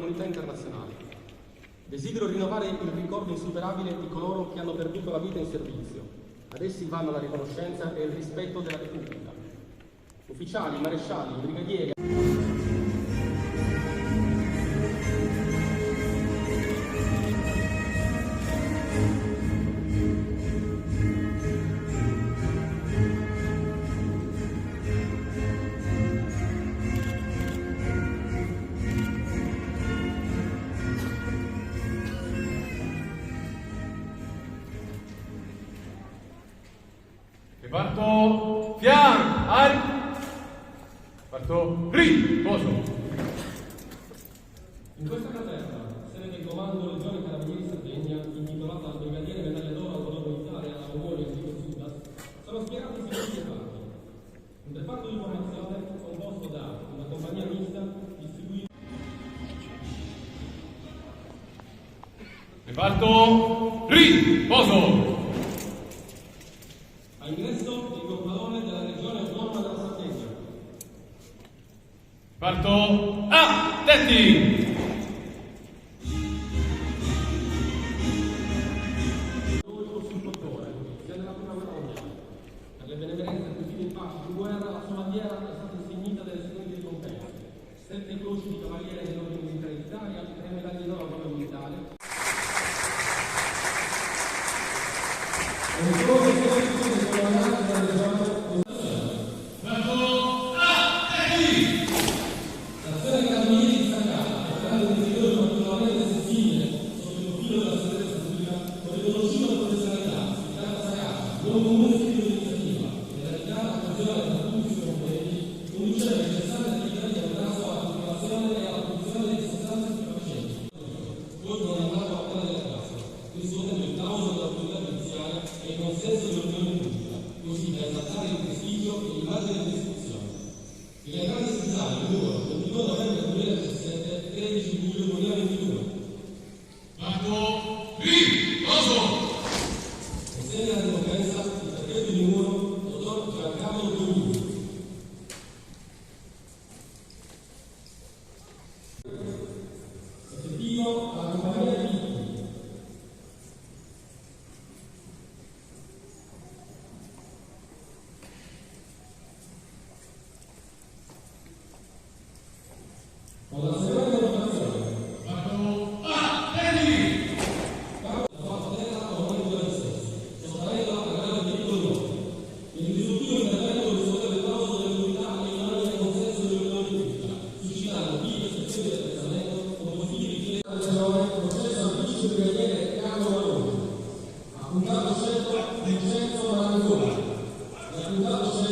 comunità internazionale. Desidero rinnovare il ricordo insuperabile di coloro che hanno perduto la vita in servizio. Ad essi vanno la riconoscenza e il rispetto della Repubblica. Ufficiali, marescialli, brigadieri. Reparto fianco, reparto riposo. In questa caserma, sede del comando Legione Carabinieri Sardegna, intitolata al brigadiere medaglia d'oro al valor militare alla Mongolia Enrico Zudas, sono schierati i seguenti reparti. Un reparto di formazione composto da una compagnia mista distribuita. Reparto riposo. A ingresso il gonfalone della regione autonoma della Sardegna. Reparto attenti. Sia nella prima guerra mondiale. Per le benemerenze acquisite in pace in guerra, la sua bandiera è stata insignita delle seguenti ricompense: 7 croci di cavaliere dell'Ordine Militare d'Italia, 3 medaglie d'oro al valor militare. L'azione Carabinieri di Sangala, operando un periodo particolarmente sensibile sotto il profilo della sicurezza pubblica, con riconosciuta professionalità, spiccata sagacia, non comune spirito di iniziativa e radicata attenzione tra tutti i suoi componenti, conduceva necessarie attività di contrasto alla coltivazione e alla produzione di sostanze stupefacenti. Poi non è andato appena della classe, riscuotendo il plauso dell'autorità giudiziaria e il consenso dell'opinione pubblica, così da esaltare il prestigio e l'immagine dell'istituzione. Il legale speciale numero 22 novembre 2017, 13 luglio 2022. Reparto riposo. Consegna la ricompensa il pacchetto di numero dottor Giancarlo Giulini. Effettivo alla compagnia di vittime. Con la seguente votazione, Reparto attenti. la forza terra a onore di stesso, sostenendo la grave diritto di morte. Il risultato intervento riscuote il plauso dell'unità e l'unanime consenso dell'opinione pubblica, suscitando vive sezioni di apprezzamento con motivi di chiesa del giovane processo al vice brigadiere Carlo Malone, appuntato scelto Vincenzo Marangola e appuntato scelto